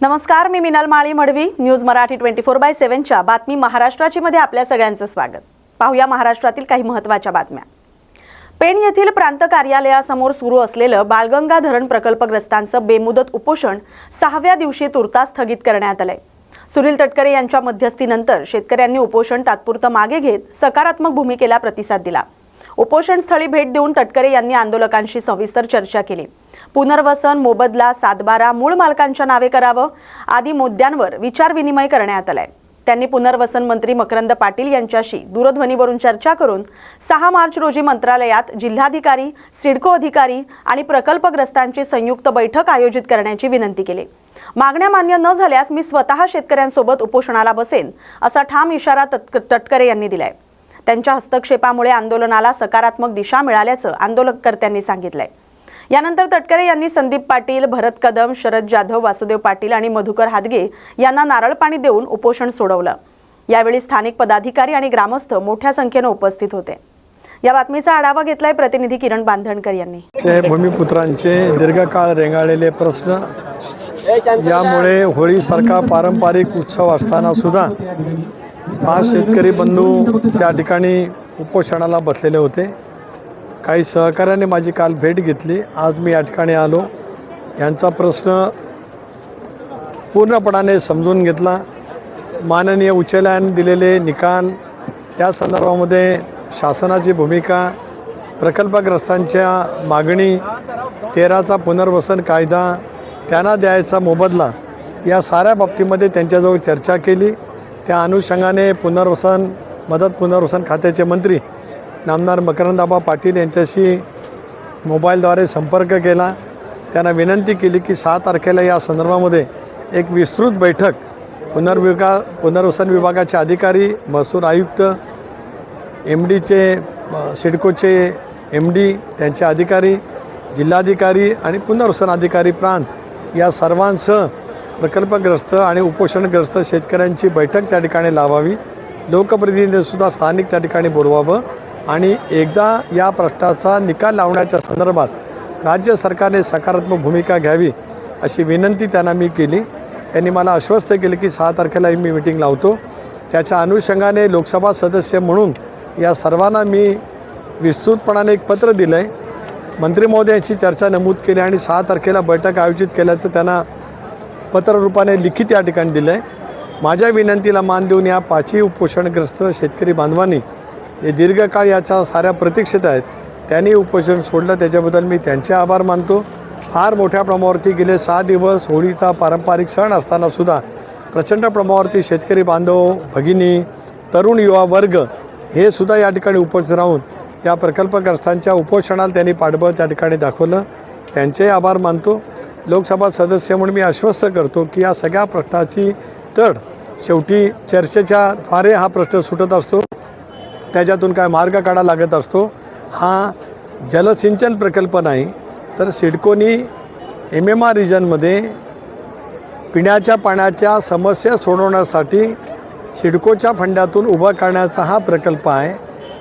नमस्कार, मी मिनल माळी मडवी. न्यूज मराठी 24/7 च्या बातमी महाराष्ट्राची मध्ये आपल्या सगळ्यांचं स्वागत. पाहूया महाराष्ट्रातील काही महत्त्वाच्या बातम्या. पेण येथील प्रांत कार्यालयासमोर सुरू असलेलं बाळगंगा धरण प्रकल्पग्रस्तांचं बेमुदत उपोषण 6व्या दिवशी तुर्तास स्थगित करण्यात आलंय. सुनील तटकरे यांच्या मध्यस्थीनंतर शेतकऱ्यांनी उपोषण तात्पुरतं मागे घेत सकारात्मक भूमिकेला प्रतिसाद दिला. उपोषणस्थळी भेट देऊन तटकरे यांनी आंदोलकांशी सविस्तर चर्चा केली. पुनर्वसन, मोबदला, सातबारा मूळ मालकांच्या नावे करावं आदी मुद्द्यांवर विचारविनिमय करण्यात आलाय. त्यांनी पुनर्वसन मंत्री मकरंद पाटील यांच्याशी दूरध्वनीवरून चर्चा करून 6 मार्च रोजी मंत्रालयात जिल्हाधिकारी, सिडको अधिकारी आणि प्रकल्पग्रस्तांची संयुक्त बैठक आयोजित करण्याची विनंती केली. मागण्या मान्य न झाल्यास मी स्वतः शेतकऱ्यांसोबत उपोषणाला बसेन असा ठाम इशारा तटकरे यांनी दिलाय. त्यांच्या हस्तक्षेपामुळे आंदोलनाला सकारात्मक दिशा मिळाल्याचं आंदोलनकर्त्यांनी सांगितलंय. यानंतर तटकरे यांनी संदीप पाटील, भरत कदम, शरद जाधव, वासुदेव पाटील आणि मधुकर हादगे यांना नारळ पाणी देऊन उपोषण सोडवलं. यावेळी स्थानिक पदाधिकारी आणि ग्रामस्थ मोठ्या संख्येने उपस्थित होते. या बातमीचा आढावा घेतलाय प्रतिनिधी किरण बांधणकर यांनी. भूमिपुत्रांचे दीर्घकाळ रेंगाळलेले प्रश्न, यामुळे होळीसारखा पारंपरिक उत्सव असताना सुद्धा 5 शेतकरी बंधू त्या ठिकाणी उपोषणाला बसलेले होते. काही सहकार्याने माझी काल भेट घेतली. आज मी या ठिकाणी आलो. यांचा प्रश्न पूर्णपणाने समजून घेतला. माननीय उच्च न्यायालयाने दिलेले निकाल, त्या संदर्भामध्ये शासनाची भूमिका, प्रकल्पग्रस्तांच्या मागणी, 13चा पुनर्वसन कायदा, त्यांना द्यायचा मोबदला, या साऱ्या बाबतीमध्ये त्यांच्याजवळ चर्चा केली. त्या अनुषंगाने पुनर्वसन खात्याचे मंत्री नामदार मकरंदाबा पाटील यांच्याशी मोबाईलद्वारे संपर्क केला. त्यांना विनंती केली की 6 तारखेला या संदर्भामध्ये एक विस्तृत बैठक पुनर्वसन विभागाचे अधिकारी, महसूल आयुक्त, MDचे, सिडकोचे MD, त्यांचे अधिकारी, जिल्हाधिकारी आणि पुनर्वसन अधिकारी प्रांत या सर्वांसह प्रकल्पग्रस्त आणि उपोषणग्रस्त शेतकऱ्यांची बैठक त्या ठिकाणी लावावी. लोकप्रतिनिधींसुद्धा स्थानिक त्या ठिकाणी बोलवावं आणि एकदा या प्रश्नाचा निकाल लावण्याच्या संदर्भात राज्य सरकारने सकारात्मक भूमिका घ्यावी अशी विनंती त्यांना मी केली. त्यांनी मला आश्वस्त केले की 6 तारखेला मी मीटिंग लावतो. त्याच्या अनुषंगाने लोकसभा सदस्य म्हणून या सर्वांना मी विस्तृतपणाने एक पत्र दिलं आहे. मंत्री महोदयांची चर्चा नमूद केली आणि 6 तारखेला बैठक आयोजित केल्याचं त्यांना पत्ररूपाने लिखित या ठिकाणी दिलं आहे. माझ्या विनंतीला मान देऊन या 5ही उपोषणग्रस्त शेतकरी बांधवांनी जे दीर्घकाळ याच्या साऱ्या प्रतीक्षेत आहेत त्यांनी उपोषण सोडलं. त्याच्याबद्दल मी त्यांचे आभार मानतो. फार मोठ्या प्रमाणावरती गेले 6 दिवस होळीचा पारंपरिक सण असतानासुद्धा प्रचंड प्रमाणावरती शेतकरी बांधव, भगिनी, तरुण युवा वर्ग हे सुद्धा या ठिकाणी उपस्थित राहून या प्रकल्पग्रस्तांच्या उपोषणाला त्यांनी पाठबळ त्या ठिकाणी दाखवलं. त्यांचे आभार मानतो. लोकसभा सदस्य म्हणून मी आश्वस्त करतो की या सगळ्या प्रश्नाची तड शेवटी चर्चेच्या द्वारे हा प्रश्न सुटत असतो. त्याच्यातून काय मार्ग काढा लागत असतो. हा जलसिंचन प्रकल्प नाही, तर सिडकोनी MMR रिजनमध्ये पिण्याच्या पाण्याच्या समस्या सोडवण्यासाठी सिडकोच्या फंडातून उभा करण्याचा हा प्रकल्प आहे.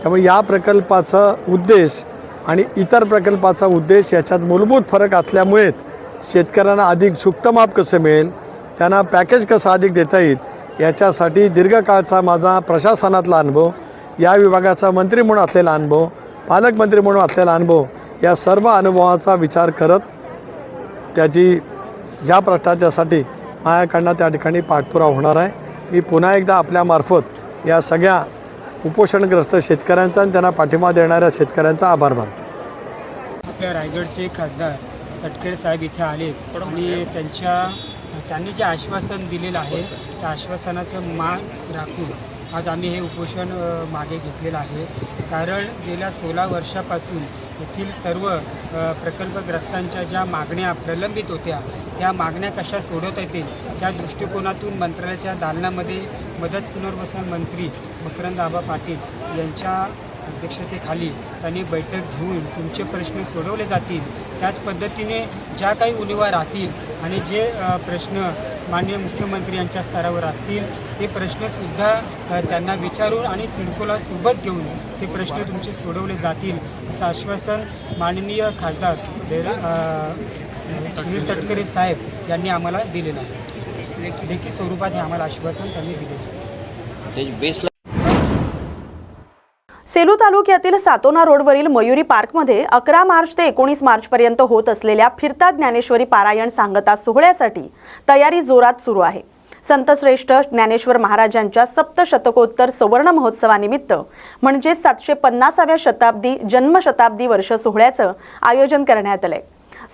त्यामुळे या प्रकल्पाचा उद्देश आणि इतर प्रकल्पाचा उद्देश याच्यात मूलभूत फरक असल्यामुळेच शेतकऱ्यांना अधिक झुकतं माप कसं मिळेल, त्यांना पॅकेज कसं अधिक देता येईल, याच्यासाठी दीर्घकाळचा माझा प्रशासनातला अनुभव, या विभागाचा मंत्री म्हणून असलेला अनुभव, पालकमंत्री म्हणून असलेला अनुभव, या सर्व अनुभवाचा विचार करत त्याची ज्या प्रश्नाच्यासाठी माझ्याकडनं त्या ठिकाणी पाठपुरावा होणार आहे. मी पुन्हा एकदा आपल्यामार्फत या सगळ्या उपोषणग्रस्त शेतकऱ्यांचा आणि त्यांना पाठिंबा देणाऱ्या शेतकऱ्यांचा आभार मानतो. आपल्या रायगडचे खासदार तटकरे साहेब इथे आले आणि त्यांनी जे आश्वासन दिलेलं आहे त्या आश्वासनाचं मान राखून आज आम्ही हे उपोषण मागे घेतलेलं आहे. कारण गेल्या 16 वर्षापासून येथील सर्व प्रकल्पग्रस्तांच्या ज्या मागण्या प्रलंबित होत्या त्या मागण्या कशा सोडवता येतील त्या दृष्टिकोनातून मंत्रालयाच्या दालनामध्ये मदत पुनर्वसन मंत्री मकरंद आबा पाटील यांच्या अध्यक्षतेखाली त्यांनी बैठक घेऊन तुमचे प्रश्न सोडवले जातील. त्याच पद्धतीने ज्या काही उणिवा राहतील आणि जे प्रश्न माननीय मुख्यमंत्री यांच्या स्तरावर असतील ते प्रश्नसुद्धा त्यांना विचारून आणि सिडकोला सोबत घेऊन ते प्रश्न तुमचे सोडवले जातील असं आश्वासन माननीय खासदार सुनील तटकरे साहेब यांनी आम्हाला दिलेलं आहे. लेखी स्वरूपात हे आम्हाला आश्वासन त्यांनी दिले. त्याची बेसला सेलू तालुक्यातील सातोना रोडवरील मयुरी पार्कमध्ये 11 मार्च ते 19 मार्च पर्यंत होत असलेल्या फिरता ज्ञानेश्वरी पारायण सांगता सोहळ्यासाठी तयारी जोरात सुरू आहे. संतश्रेष्ठ ज्ञानेश्वर महाराजांच्या सप्तशतकोत्तर सुवर्ण महोत्सवानिमित्त म्हणजे 750व्या शताब्दी जन्मशताब्दी वर्ष सोहळ्याचं आयोजन करण्यात आलंय.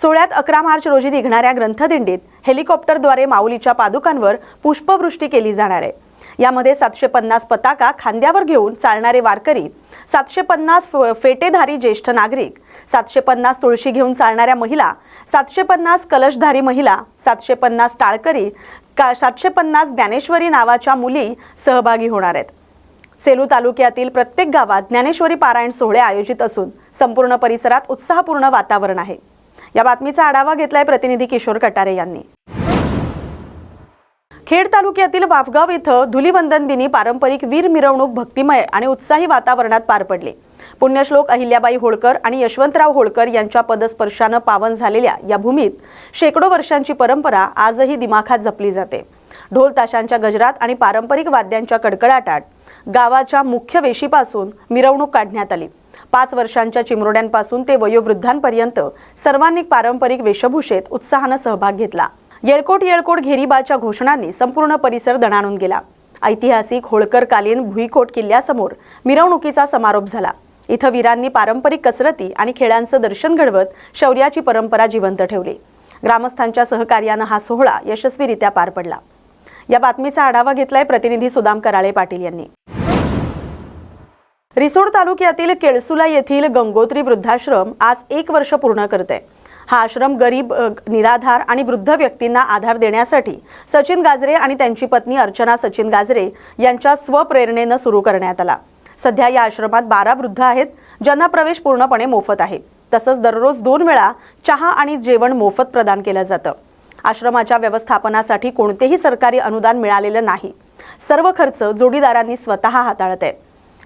सोहळ्यात 11 मार्च रोजी निघणाऱ्या ग्रंथदिंडीत हेलिकॉप्टरद्वारे माऊलीच्या पादुकांवर पुष्पवृष्टी केली जाणार आहे. यामध्ये 750 पताका खांद्यावर घेऊन चालणारे वारकरी, 750 फेटेधारी ज्येष्ठ नागरिक, 750 तुळशी घेऊन चालणाऱ्या महिला, 750 कलशधारी महिला, 750 टाळकरी, 750 ज्ञानेश्वरी नावाच्या मुली सहभागी होणार आहेत. सेलू तालुक्यातील प्रत्येक गावात ज्ञानेश्वरी पारायण सोहळे आयोजित असून संपूर्ण परिसरात उत्साहपूर्ण वातावरण आहे. या बातमीचा आढावा घेतलाय प्रतिनिधी किशोर कटारे यांनी. खेड तालुक्यातील वाफगाव इथं धुलीवंदन दिनी पारंपरिक वीर मिरवणूक भक्तिमय आणि उत्साही वातावरणात पार पडली. पुण्यश्लोक अहिल्याबाई होळकर आणि यशवंतराव होळकर यांच्या पदस्पर्शानं पावन झालेल्या या भूमीत शेकडो वर्षांची परंपरा आजही दिमाखात जपली जाते. ढोल ताशांच्या गजरात आणि पारंपरिक वाद्यांच्या कडकडाटात गावाच्या मुख्य वेशीपासून मिरवणूक काढण्यात आली. 5 वर्षांच्या चिमुरड्यांपासून ते वयोवृद्धांपर्यंत सर्वांनी पारंपरिक वेशभूषेत उत्साहानं सहभाग घेतला. येळकोट येळकोट घेरीबाच्या घोषणांनी संपूर्ण परिसर दणाणून गेला. ऐतिहासिक होळकरकालीन भुईकोट किल्ल्यासमोर मिरवणुकीचा समारोप झाला. इथं वीरांनी पारंपरिक कसरती आणि खेळांचं दर्शन घडवत शौर्याची परंपरा जिवंत ठेवली. ग्रामस्थांच्या सहकार्यानं हा सोहळा यशस्वीरित्या पार पडला. या बातमीचा आढावा घेतलाय प्रतिनिधी सुदाम कराळे पाटील यांनी. रिसोड तालुक्यातील केळसुला येथील गंगोत्री वृद्धाश्रम आज 1 वर्ष पूर्ण करते. हा आश्रम गरीब, निराधार आणि वृद्ध व्यक्तींना आधार देण्यासाठी सचिन गाजरे आणि त्यांची पत्नी अर्चना सचिन गाजरे यांच्या स्वप्रेरणेनं सुरू करण्यात आला. सध्या या आश्रमात 12 वृद्ध आहेत, ज्यांना प्रवेश पूर्णपणे मोफत आहे. तसंच दररोज 2 वेळा चहा आणि जेवण मोफत प्रदान केलं जातं. आश्रमाच्या व्यवस्थापनासाठी कोणतेही सरकारी अनुदान मिळालेलं नाही. सर्व खर्च जोडीदारांनी स्वतः हाताळत आहेत.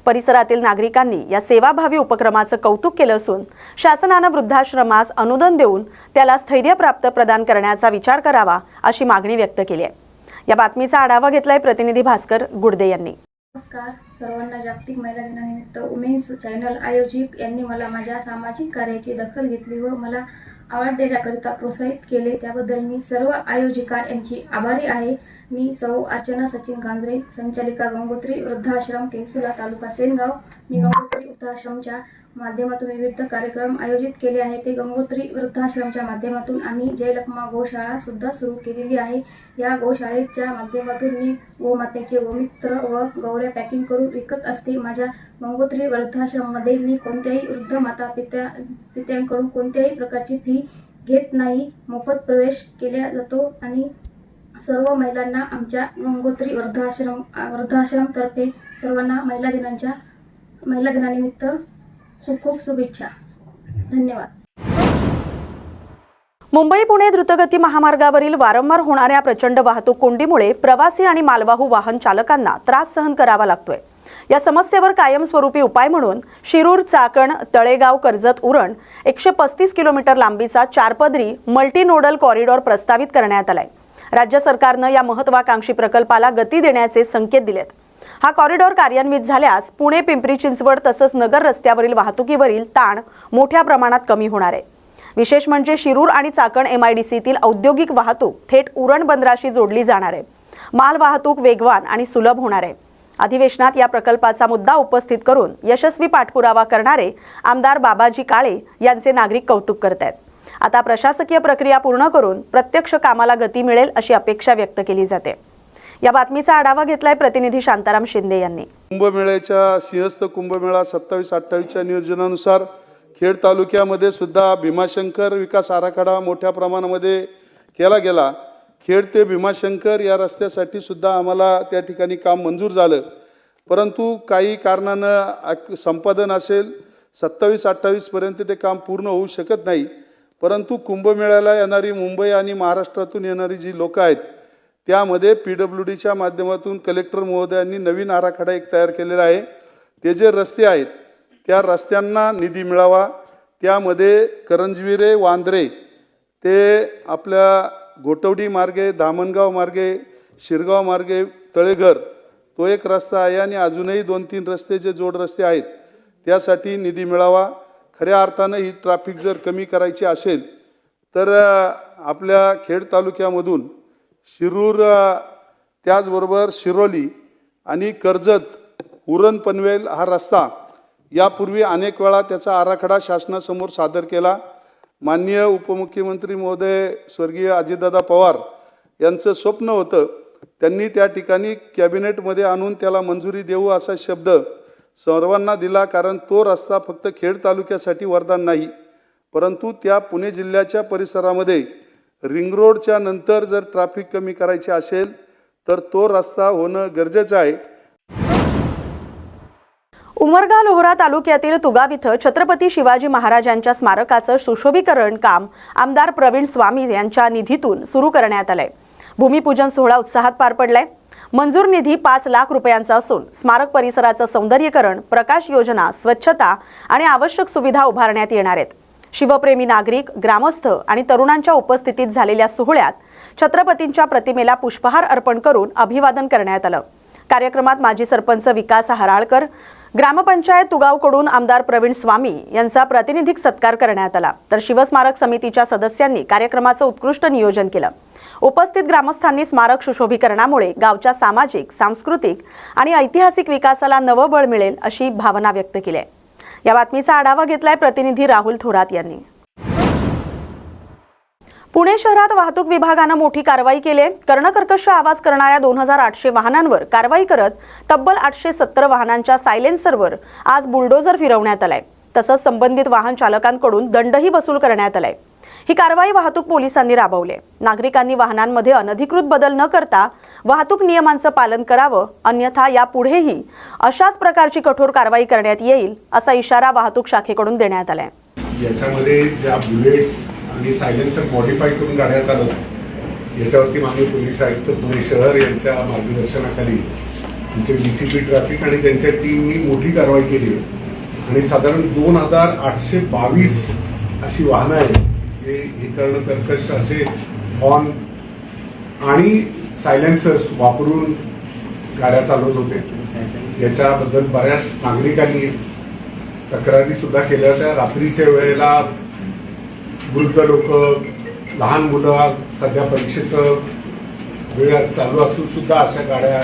परिसरातील नागरिकांनी या सेवाभावी उपक्रमाचं कौतुक केलं असून शासनानं वृद्धाश्रमास अनुदान देऊन त्याला स्थैर्यप्राप्त प्रदान करण्याचा विचार करावा अशी मागणी व्यक्त केली आहे. या बातमीचा आढावा घेतलाय प्रतिनिधी भास्कर गुडदे यांनी. नमस्कार सर्वांना. जागतिक महिला दिनानिमित्त उमेन्स चॅनल आयोजक यांनी मला माझ्या सामाजिक कार्याची दखल घेतली व मला अवॉर्ड देण्याकरिता प्रोत्साहित केले. त्याबद्दल मी सर्व आयोजिका यांची आभारी आहे. मी सौ अर्चना सचिन गांजरे, संचालिका गंगोत्री वृद्धाश्रम केळसुला तालुका सेनगाव. मी गंगोत्री वृद्धाश्रमच्या माध्यमातून विविध कार्यक्रम आयोजित केले आहेत. ते गंगोत्री वृद्धाश्रमच्या माध्यमातून आम्ही जयलक्ष्मा गोशाळा सुद्धा सुरू केलेली आहे. या गोशाळेच्या माध्यमातून मी गोमातेचे गोमित्र व गौऱ्या पॅकिंग करून विकत असते. माझ्या गंगोत्री वृद्धाश्रममध्ये मी कोणत्याही वृद्ध माता पित्यांकडून कोणत्याही प्रकारची फी घेत नाही. मोफत प्रवेश केला जातो आणि सर्व महिलांना आमच्या गंगोत्री वृद्धाश्रमतर्फे सर्वांना महिला दिनानिमित्त खूप खूप शुभेच्छा. धन्यवाद. मुंबई पुणे द्रुतगती महामार्गावरील वारंवार होणाऱ्या प्रचंड वाहतूक कोंडीमुळे प्रवासी आणि मालवाहू वाहन चालकांना त्रास सहन करावा लागतोय. या समस्येवर कायमस्वरूपी उपाय म्हणून शिरूर, चाकण, तळेगाव, कर्जत, उरण 135 किलोमीटर लांबीचा 4 मल्टी नोडल कॉरिडॉर प्रस्तावित करण्यात आलाय. राज्य सरकारनं या महत्त्वाकांक्षी प्रकल्पाला गती देण्याचे संकेत दिलेत. हा कॉरिडॉर कार्यान्वित झाल्यास पुणे, पिंपरी चिंचवड तसंच नगर रस्त्यावरील वाहतुकीवरील ताण मोठ्या प्रमाणात कमी होणार आहे. विशेष म्हणजे शिरूर आणि चाकण MIDCतील औद्योगिक वाहतूक थेट उरण बंदराशी जोडली जाणार आहे. माल वाहतूक वेगवान आणि सुलभ होणार आहे. अधिवेशनात या प्रकल्पाचा मुद्दा उपस्थित करून यशस्वी पाठपुरावा करणारे आमदार बाबाजी काळे यांचे नागरिक कौतुक करत आहेत. आता प्रशासकीय प्रक्रिया पूर्ण करून प्रत्यक्ष कामाला गती मिळेल अशी अपेक्षा व्यक्त केली जाते. या बातमीचा आढावा घेतलाय प्रतिनिधी शांताराम शिंदे यांनी. कुंभमेळ्याच्या सिंहस्थ कुंभमेळा 27-28च्या नियोजनानुसार खेड तालुक्यामध्ये सुद्धा भीमाशंकर विकास आराखडा मोठ्या प्रमाणामध्ये केला गेला. खेड ते भीमाशंकर या रस्त्यासाठी सुद्धा आम्हाला त्या ठिकाणी काम मंजूर झालं, परंतु काही कारणानं संपादन असेल 27-28 पर्यंत ते काम पूर्ण होऊ शकत नाही. परंतु कुंभमेळ्याला येणारी मुंबई आणि महाराष्ट्रातून येणारी जी लोक आहेत त्यामध्ये PWDच्या माध्यमातून कलेक्टर महोदयांनी नवीन आराखडा एक तयार केलेला आहे. ते जे रस्ते आहेत त्या रस्त्यांना निधी मिळावा. त्यामध्ये करंजविरे वांद्रे ते आपल्या घोटवडी मार्गे, धामणगाव मार्गे, शिरगाव मार्गे तळेघर तो एक रस्ता आहे आणि अजूनही 2-3 रस्ते जे जोड रस्ते आहेत त्यासाठी निधी मिळावा. खऱ्या अर्थानं ही ट्रॅफिक जर कमी करायची असेल तर आपल्या खेड तालुक्यामधून शिरूर त्याचबरोबर शिरोली आणि कर्जत उरण पनवेल हा रस्ता यापूर्वी अनेक वेळा त्याचा आराखडा शासनासमोर सादर केला. माननीय उपमुख्यमंत्री महोदय स्वर्गीय अजितदादा पवार यांचं स्वप्न होतं. त्यांनी त्या ठिकाणी कॅबिनेटमध्ये आणून त्याला मंजुरी देऊ असा शब्द सर्वांना दिला. कारण तो रस्ता फक्त खेड तालुक्यासाठी वरदान नाही, परंतु त्या पुणे जिल्ह्याच्या परिसरामध्ये रिंग रोडच्या नंतर जर ट्रॅफिक कमी करायची असेल तर तो रस्ता होणं गरजेचं आहे. उमरगा लोहरा तालुक्यातील तुगाव इथं छत्रपती शिवाजी महाराजांच्या स्मारकाचं सुशोभीकरण काम आमदार प्रवीण स्वामी यांच्या निधीतून सुरू करण्यात आलंय. भूमिपूजन सोहळा उत्साहात पार पडलाय. मंजूर निधी 5 लाख रुपयांचा असून स्मारक परिसराचं सौंदर्यीकरण, प्रकाश योजना, स्वच्छता आणि आवश्यक सुविधा उभारण्यात येणार आहेत. शिवप्रेमी नागरिक, ग्रामस्थ आणि तरुणांच्या उपस्थितीत झालेल्या सोहळ्यात छत्रपतींच्या प्रतिमेला पुष्पहार अर्पण करून अभिवादन करण्यात आलं. कार्यक्रमात माजी सरपंच विकास हराळकर, ग्रामपंचायत तुगावकडून आमदार प्रवीण स्वामी यांचा प्रातिनिधिक सत्कार करण्यात आला. तर शिवस्मारक समितीच्या सदस्यांनी कार्यक्रमाचं उत्कृष्ट नियोजन केलं. उपस्थित ग्रामस्थांनी स्मारक सुशोभीकरणामुळे गावच्या सामाजिक, सांस्कृतिक आणि ऐतिहासिक विकासाला नवं बळ मिळेल अशी भावना व्यक्त केली आहे. या बातमीचा आढावा घेतलाय प्रतिनिधी राहुल थोरात यांनी. पुणे शहरात वाहतूक विभागानं मोठी कारवाई केली आहे. कर्णकर्कश आवाज करणाऱ्या 2800 वाहनांवर कारवाई करत तब्बल 870 वाहनांच्या सायलेन्सरवर आज बुलडोझर फिरवण्यात आलाय. तसंच संबंधित वाहन चालकांकडून दंडही वसूल करण्यात आलाय. ही कारवाई वाहतूक पोलिसांनी राबवली. नागरिकांनी वाहनांमध्ये अनधिकृत बदल न करता वाहतूक नियमांचं पालन करावं, अन्यथा यापुढेही अशाच प्रकारची कठोर कारवाई करण्यात येईल असा इशारा वाहतूक शाखेकडून देण्यात आलाय. याच्यामध्ये ज्या बुलेट्स आणि सायलेन्सर मॉडिफाय करून गाड्या चालवत आहेत याच्यावरती माननीय पोलीस आयुक्त पुणे शहर यांच्या मार्गदर्शनाखाली आमचे DCP ट्रॅफिक आणि त्यांच्या टीमनी मोठी कारवाई केली आहे आणि साधारण 2822 अशी वाहनं आहेत जे हे कर्णकर्कश असे हॉर्न आणि सायलेन्सर्स वापरून गाड्या चालवत होते. याच्याबद्दल बऱ्याच नागरिकांनी तक्रारी सुद्धा केल्या होत्या. रात्रीच्या वेळेला वृद्ध लोक, लहान मुलं, सध्या परीक्षेचं वेळ चालू असून सुद्धा अशा गाड्या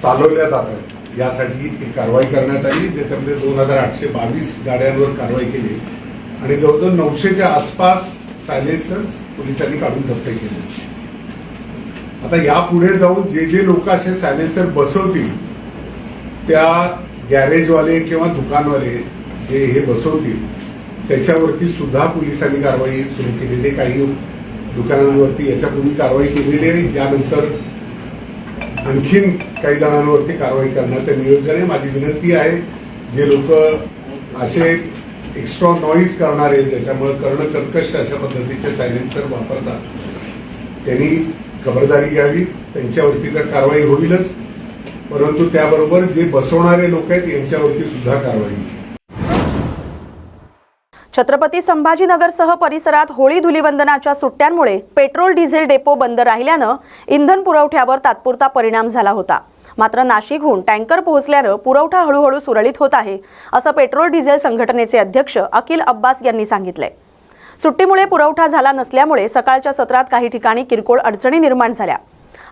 चालवल्या जातात. यासाठी ती कारवाई करण्यात आली, ज्याच्यामध्ये 2822 गाड्यांवर कारवाई केली आणि जवळजवळ 900च्या आसपास सायलेन्सर्स पोलिसांनी काढून जप्त केले. आता यापुढे जाऊन जे जे लोक असे सायलेन्सर बसवतील त्या गॅरेजवाले किंवा दुकानवाले जे हे बसवतील त्याच्यावरती सुद्धा पोलिसांनी कारवाई सुरू केलेली आहे. काही दुकानांवरती याच्यापूर्वी कारवाई केलेली आहे. यानंतर आणखीन काही जणांवरती कारवाई करण्याचं नियोजन आहे. माझी विनंती आहे जे लोक असे एक्स्ट्रा नॉईज करणारे ज्याच्यामुळे कर्णकर्कश अशा पद्धतीचे सायलेन्सर वापरतात त्यांनी खबरदारी घ्यावी. त्यांच्यावरती तर कारवाई होईलच, परंतु त्याबरोबर जे बसवणारे लोक आहेत यांच्यावरती सुद्धा कारवाई होईल. छत्रपती संभाजीनगरसह परिसरात होळी धुलीवंदनाच्या सुट्ट्यांमुळे पेट्रोल डिझेल डेपो बंद राहिल्यानं इंधन पुरवठ्यावर तात्पुरता परिणाम झाला होता. मात्र नाशिकहून टँकर पोहोचल्यानं पुरवठा हळूहळू सुरळीत होत आहे असं पेट्रोल डिझेल संघटनेचे अध्यक्ष अकिल अब्बास यांनी सांगितलंय. सुट्टीमुळे पुरवठा झाला नसल्यामुळे सकाळच्या सत्रात काही ठिकाणी किरकोळ अडचणी निर्माण झाल्या.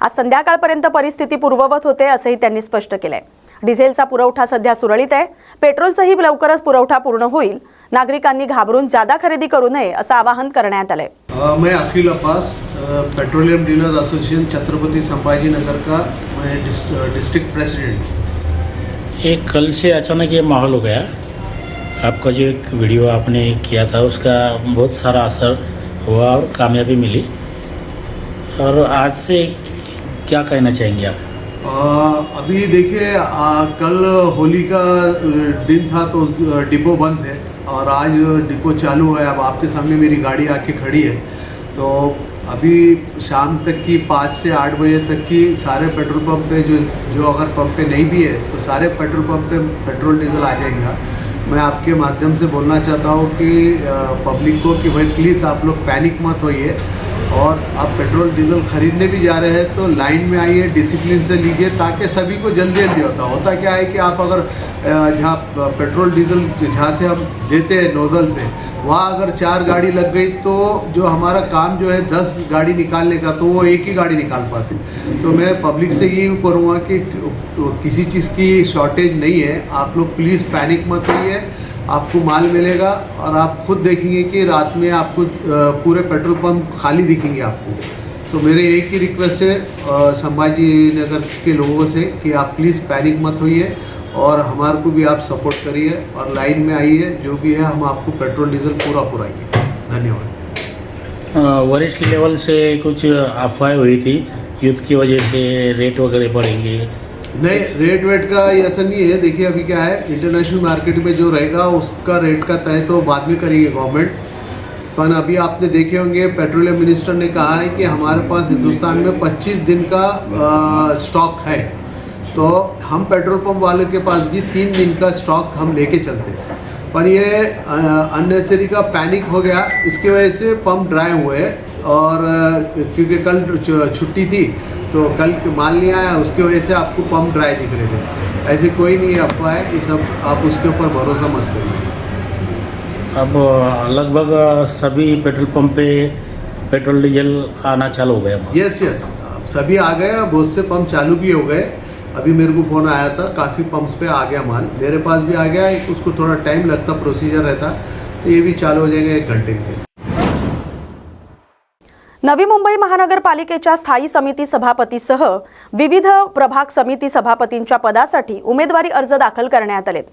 आज संध्याकाळपर्यंत परिस्थिती पूर्ववत होते असंही त्यांनी स्पष्ट केलंय. डिझेलचा पुरवठा सध्या सुरळीत आहे. पेट्रोलचाही लवकरच पुरवठा पूर्ण होईल. नागरिकांनी घाबरून जादा खरेदी करू नये असं आवाहन करण्यात आलंय. मैं Akhil Abbas, petroleum dealers association Chhatrapati Sambhaji Nagar का मैं डिस्ट्रिक्ट प्रेसिडेंट। एक कल से अचानक ये माहौल हो गया। आपका जो एक वीडियो आपने किया था उसका बहुत सारा असर हुआ और कामयाबी मिली, और आज से क्या कहना चाहेंगे आप? अभी देखिए, कल होली का दिन था तो डिपो बंद है और आज डिपो चालू है। अब आपके सामने मेरी गाड़ी आके खड़ी है, तो अभी शाम तक की 5 से 8 बजे तक की सारे पेट्रोल पंप पे जो अगर पंप पे नहीं भी है तो सारे पेट्रोल पंप पे पेट्रोल डीजल आ जाएगा। मैं आपके माध्यम से बोलना चाहता हूँ कि पब्लिक को कि भाई प्लीज़ आप लोग पैनिक मत होइए। और आप पेट्रोल डीजल खरीदने भी जा रहे हैं तो लाइन में आइए, डिसिप्लिन से लीजिए, ताकि सभी को जल्दी जल्दी होता क्या है कि आप अगर जहाँ पेट्रोल डीजल जहाँ से हम देते हैं नोज़ल से, वहाँ अगर 4 गाड़ी लग गई तो जो हमारा काम जो है 10 गाड़ी निकालने का, तो वो एक ही गाड़ी निकाल पाते। तो मैं पब्लिक से यही करूँगा कि किसी चीज़ की शॉर्टेज नहीं है, आप लोग प्लीज़ पैनिक मत होइए, आपको माल मिलेगा और आप खुद देखेंगे कि रात में आपको पूरे पेट्रोल पंप खाली दिखेंगे आपको। तो मेरे एक ही रिक्वेस्ट है संभाजी नगर के लोगों से कि आप प्लीज़ पैनिक मत होइए और हमारे को भी आप सपोर्ट करिए और लाइन में आइए, जो भी है हम आपको पेट्रोल डीजल पूरा पुराएंगे। धन्यवाद। वरिष्ठ लेवल से कुछ अफवाहें हुई थी, युद्ध की वजह से रेट वगैरह बढ़ेंगे। नहीं, रेट वेट का ऐसा नहीं है। देखिए अभी क्या है, इंटरनेशनल मार्केट में जो रहेगा उसका रेट का तय तो बाद में करेंगे गवर्नमेंट। पर अभी आपने देखे होंगे पेट्रोलियम मिनिस्टर ने कहा है कि हमारे पास हिंदुस्तान में 25 दिन का स्टॉक है, तो हम पेट्रोल पंप वाले के पास भी 3 दिन का स्टॉक हम लेके चलते हैं। पर ये अननेसेसरी का पैनिक हो गया, इसकी वजह से पंप ड्राई हुए और क्योंकि कल छुट्टी थी तो कल माल नहीं आया, उसकी वजह से आपको पंप ड्राई दिख रहे थे। ऐसे कोई नहीं है अफवाह है, ये सब आप उसके ऊपर भरोसा मत करिए। अब लगभग सभी पेट्रोल पंप पे पेट्रोल डीजल आना चालू हो गया। यस, अब सभी आ गए, बहुत से पंप चालू भी हो गए। अभी मेरे को फ़ोन आया था, काफ़ी पंप्स पे आ गया माल, मेरे पास भी आ गया। उसको थोड़ा टाइम लगता, प्रोसीजर रहता, तो ये भी चालू हो जाएगा 1 घंटे से। नवी मुंबई महानगरपालिकेच्या स्थायी समिती सभापतीसह विविध प्रभाग समिती सभापतींच्या पदासाठी उमेदवारी अर्ज दाखल करण्यात आलेत।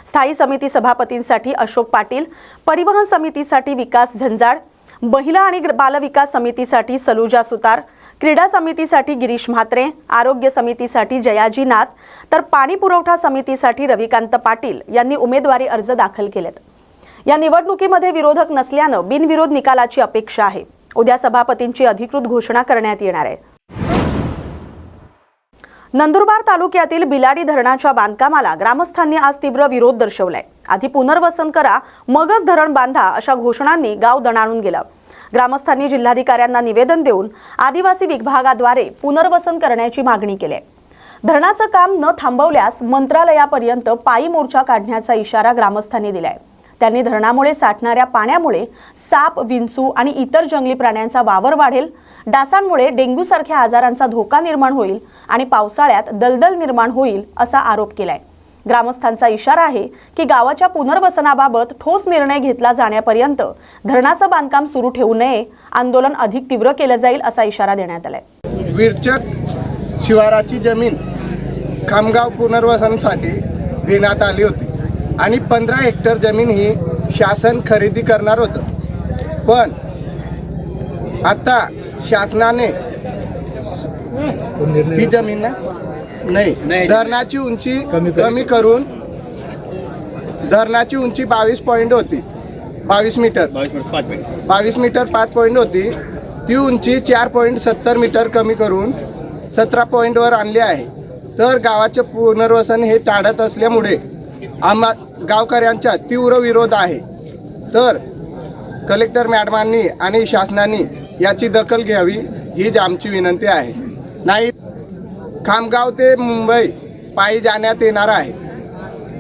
स्थायी समिती सभापतींसाठी अशोक पाटील, परिवहन समितीसाठी विकास झंजाड, महिला आणि बाल विकास समितीसाठी सलूजा सुतार, क्रीडा समितीसाठी गिरीश म्हात्रे, आरोग्य समितीसाठी जयाजी नाथ, तर पाणी पुरवठा समितीसाठी रविकांत पाटील यांनी उमेदवारी अर्ज दाखल केलेत। या निवडणुकीमध्ये विरोधक नसल्यानं बिनविरोध निकालाची अपेक्षा आहे। उद्या सभापतींची अधिकृत घोषणा करण्यात येणार आहे। नंदुरबार तालुक्यातील बिलाडी धरणाच्या बांधकामाला ग्रामस्थांनी आज तीव्र विरोध दर्शवलाय। आधी पुनर्वसन करा मगच धरण बांधा अशा घोषणांनी गाव दणाणून गेलं। ग्रामस्थांनी जिल्हाधिकाऱ्यांना निवेदन देऊन आदिवासी विभागाद्वारे पुनर्वसन करण्याची मागणी केली आहे। धरणाचं काम न थांबवल्यास मंत्रालयापर्यंत पायी मोर्चा काढण्याचा इशारा ग्रामस्थांनी दिलाय। त्यांनी धरणामुळे साठणाऱ्या पाण्यामुळे साप, विंचू आणि इतर जंगली प्राण्यांचा वावर वाढेल, डासांमुळे डेंग्यू सारख्या आजारांचा धोका निर्माण होईल आणि पावसाळ्यात दलदल निर्माण होईल असा आरोप केलाय। ग्रामस्थांचा इशारा आहे की गावाच्या पुनर्वसनाबाबत ठोस निर्णय घेतला जाण्यापर्यंत धरणाचं बांधकाम सुरू ठेवू नये, आंदोलन अधिक तीव्र केलं जाईल असा इशारा देण्यात आलाय। विरचक शिवाराची जमीन खामगाव पुनर्वसनासाठी देण्यात आली होती आणि 15 हेक्टर जमीन ही शासन खरेदी करणार होतं, पण आता शासनाने ती जमीन नाही, धरणाची उंची कमी करून धरणाची उंची 22 पॉईंट होती, 22 मीटर 5 पॉईंट होती, ती उंची 4.70 मीटर कमी करून 17 पॉईंटवर आणली आहे। तर गावाचे पुनर्वसन हे टाळत असल्यामुळे आम्हा गावकऱ्यांचा तीव्र विरोध आहे। तर कलेक्टर मॅडमांनी आणि शासनाने याची दखल घ्यावी हीच आमची विनंती आहे। नाही खामगाव ते मुंबई पायी जाण्यात येणार आहे,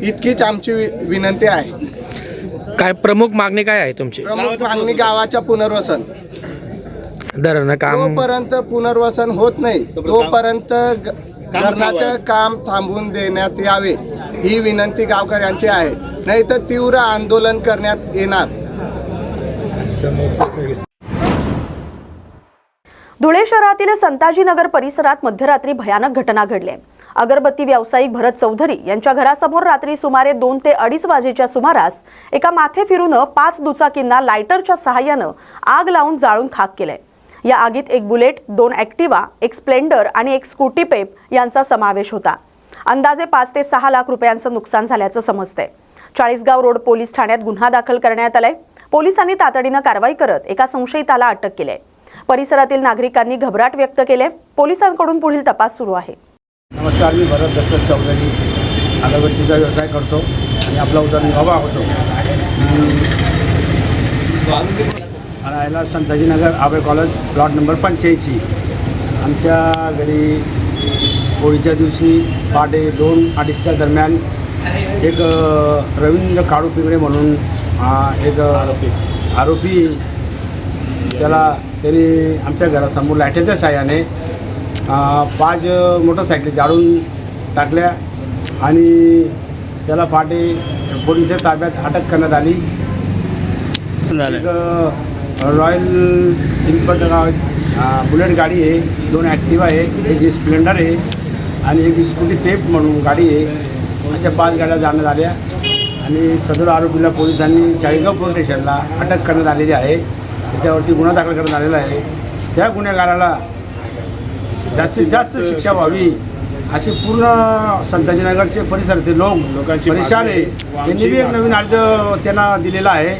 इतकीच आमची विनंती आहे। काय प्रमुख मागणी काय आहे तुमची? प्रमुख मागणी गावाच्या पुनर्वसन। धरण काम जोपर्यंत पुनर्वसन होत नाही तोपर्यंत धरणाचं काम थांबवून देण्यात यावे ही विनंती गावकऱ्यांची आहे, नाही तर तीव्र आंदोलन करण्यात येणार। धुळे शहरातील संताजी नगर परिसरात मध्यरात्री भयानक घटना घडली। अगरबत्ती व्यावसायिक भरत चौधरी यांच्या घरासमोर रात्री सुमारे 2 ते 2:30 वाजेच्या सुमारास एका माथे फिरून 5 दुचाकींना लायटरच्या सहाय्याने आग लावून जाळून खाक केले। या आगीत एक बुलेट, 2 ॲक्टिवा, एक स्प्लेंडर आणि एक स्कूटी पेप यांचा समावेश होता। अंदाजे 5 ते 6 लाख रुपयांचं नुकसान झाल्याचं समजतंय। चाळीसगाव रोड पोलीस ठाण्यात गुन्हा दाखल करण्यात आलाय। पोलिसांनी तातडीने कारवाई करत एका संशयिताला अटक केली आहे। परिसरातील नागरिकांनी घबराट व्यक्त केली। पोलिसांकडून पुढील तपास सुरू आहे। नमस्कार, मी भरत दत्त चौधरी अगरबत्तीचा व्यवसाय करतो आणि आपला उदरनिर्वाह होतो। राहायला संताजीनगर आबे कॉलेज प्लॉट नंबर 85. आमच्या घरी होळीच्या दिवशी पहाटे 2-2:30च्या दरम्यान एक रवींद्र काळू पिंगळे म्हणून एक आरोपी त्यांनी आमच्या घरासमोर लाईटीच्या साहाय्याने 5 मोटरसायकली जाळून टाकल्या आणि त्याला पहाटे पोलिसांच्या ताब्यात अटक करण्यात आली. एक रॉयल एनफील्ड बुलेट गाडी आहे, 2 ॲक्टिवा आहे, एक स्प्लेंडर आहे आणि एक स्कूटी पेप म्हणून गाडी आहे. अशा 5 गाड्या जाण्यात आल्या आणि सदर आरोपीला पोलिसांनी चाळीसगाव पोलीस स्टेशनला अटक करण्यात आलेली आहे. त्याच्यावरती गुन्हा दाखल करण्यात आलेला आहे. त्या गुन्हेगाराला जास्तीत जास्त शिक्षा व्हावी अशी पूर्ण संताजीनगरचे परिसरातील लोकांची परेशान आहे. त्यांनी बी एक नवीन अर्ज त्यांना दिलेला आहे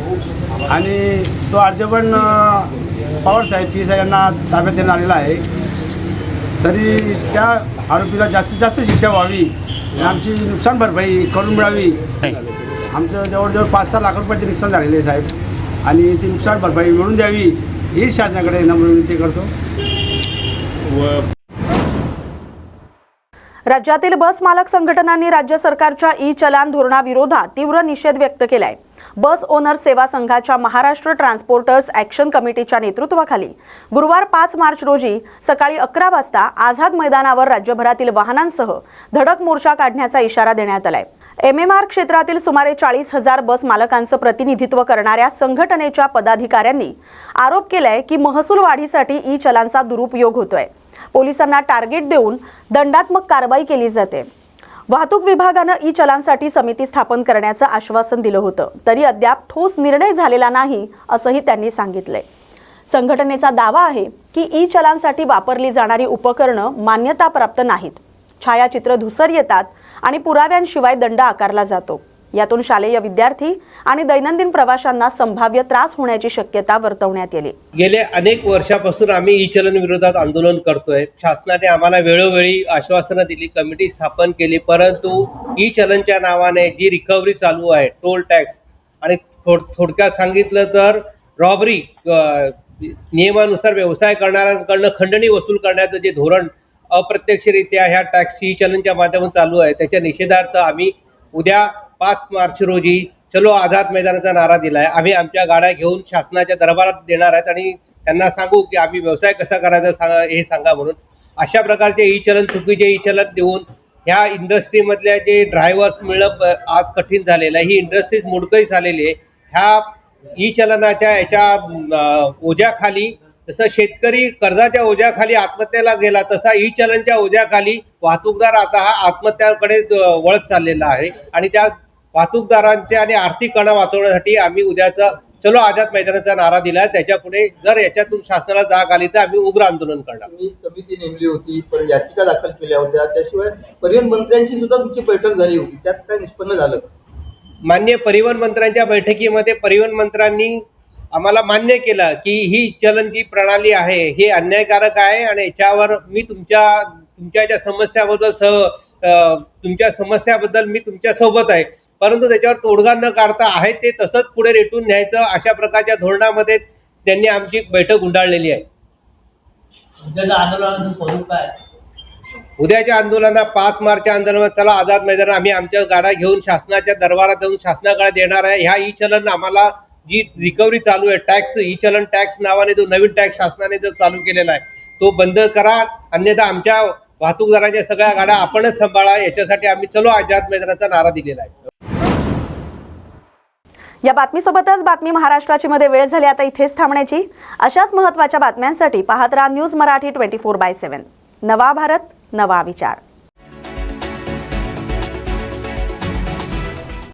आणि तो अर्ज पण पवारसाहेब PSI यांना ताब्यात देण्यात आलेला आहे. तरी त्या आरोपीला जास्तीत जास्त शिक्षा व्हावी आणि आमची नुकसान भरपाई करून मिळावी. आमचं जवळजवळ 5-6 लाख रुपयाचे नुकसान झालेले आहे साहेब आणि ती नुकसान भरपाई मिळून द्यावी ही शासनाकडे नम्र विनंती करतो. राज्यातील बस मालक संघटनांनी राज्य सरकारच्या ई-चलान धोरणाविरोधात तीव्र निषेध व्यक्त केलाय. बस ओनर सेवा संघाच्या महाराष्ट्र ट्रान्सपोर्टर्स ॲक्शन कमिटीच्या नेतृत्वाखाली गुरुवार 5 मार्च रोजी सकाळी 11 वाजता आझाद मैदानावर राज्यभरातील वाहनांसह धडक मोर्चा काढण्याचा इशारा देण्यात आलाय. MMR क्षेत्रातील सुमारे 40,000 बस मालकांचं प्रतिनिधित्व करणाऱ्या संघटनेच्या पदाधिकाऱ्यांनी आरोप केलाय की महसूल वाढीसाठी ई-चलानचा दुरुपयोग होतोय. पोलिसांना टार्गेट देऊन दंडात्मक कारवाई केली जाते. वाहतूक विभागानं ई-चलानसाठी समिती स्थापन करण्याचं आश्वासन दिलं होतं, तरी अद्याप ठोस निर्णय झालेला नाही असंही त्यांनी सांगितलंय. संघटनेचा दावा आहे की ई-चलानसाठी वापरली जाणारी उपकरणं मान्यताप्राप्त नाहीत. छायाचित्र धुसर येतात आणि पुराव्यांशिवाय दंड आकारला जातो. यातून शालेय विद्यार्थी आणि दैनंदिन प्रवाशांना संभाव्य त्रास होण्याची शक्यता वर्तवण्यात येईल. गेल्या अनेक वर्षापासून आम्ही ई-चलन विरोधात आंदोलन करतोय. शासनाने आम्हाला वेळोवेळी आश्वासनं दिली, कमिटी स्थापन केली, परंतु ई-चलनच्या नावाने जी रिकव्हरी चालू आहे, टोल टॅक्स आणि थोडक्यात सांगितलं तर रॉबरी, नियमानुसार व्यवसाय करणाऱ्यांकडनं खंडणी वसूल करण्याचं जे धोरण अप्रत्यक्षरित्या ह्या टॅक्स ई-चलनच्या माध्यमातून चालू आहे, त्याच्या निषेधार्थ आम्ही उद्या 5 मार्च रोजी चलो आझाद मैदानाचा नारा दिला आहे. आम्ही आमच्या गाड्या घेऊन शासनाच्या दरबारात देणार आहेत आणि त्यांना सांगू की आम्ही व्यवसाय कसा करायचा हे सांगा म्हणून. अशा प्रकारचे ई-चलन, चुकीचे ई-चलन देऊन ह्या इंडस्ट्रीमधल्या जे ड्रायव्हर्स मिळणं आज कठीण झालेलं आहे. ही इंडस्ट्रीज मोडकळीस झालेली आहे. ह्या ई-चलनाच्या याच्या ओझ्याखाली जसं शेतकरी कर्जाच्या ओझ्याखाली आत्महत्येला गेला, तसा ई-चलनच्या ओझ्याखाली वाहतूकदार आता हा आत्महत्याकडे वळत चाललेला आहे. आणि त्या वाहतूकदारांचे आणि आर्थिक कणा वाचवण्यासाठी आम्ही उद्याचा चलो आझाद मैदानाचा नारा दिला. त्याच्या पुढे जर याच्यातून शासनाला जाग आली तर आम्ही उग्र आंदोलन करणार. मी समिती नेमली होती, पण याचिका दाखल केल्या होत्या. त्याशिवाय परिवहन मंत्र्यांची सुद्धा तुमची बैठक झाली होती, त्यात काय निष्पन्न झालं? माननीय परिवहन मंत्र्यांच्या बैठकीमध्ये परिवहन मंत्र्यांनी आम्हाला मान्य केलं की ही चलन जी प्रणाली आहे हे अन्यायकारक आहे आणि याच्यावर मी तुमच्या समस्याबद्दल मी तुमच्या सोबत आहे, परंतु त्याच्यावर तोडगा न काढता आहे ते तसंच पुढे रेटून न्यायचं, अशा प्रकारच्या धोरणामध्ये त्यांनी आमची बैठक गुंडाळलेली आहे. उद्याच्या आंदोलनाचं स्वरूप काय? उद्याच्या आंदोलनात 5 मार्चच्या आंदोलनात चला आझाद मैदान आम्ही आमच्या गाड्या घेऊन शासनाच्या दरबारात जाऊन शासनाकडे देणार आहे. ह्या ई-चलन आम्हाला जी रिकव्हरी चालू आहे, टॅक्स ई-चलन टॅक्स नावाने जो नवीन टॅक्स शासनाने जो चालू केलेला आहे तो बंद करा, अन्यथा आमच्या वाहतूकदारांच्या सगळ्या गाड्या आपणच सांभाळा. याच्यासाठी आम्ही चलो आझाद मैदानाचा नारा दिलेला आहे. या बातमीसोबतच बातमी महाराष्ट्राची मध्ये वेळ झाली आता इथेच थांबण्याची. अशाच महत्त्वाच्या बातम्यांसाठी पाहत राहा न्यूज मराठी 24/7. नवा भारत, नवा विचार.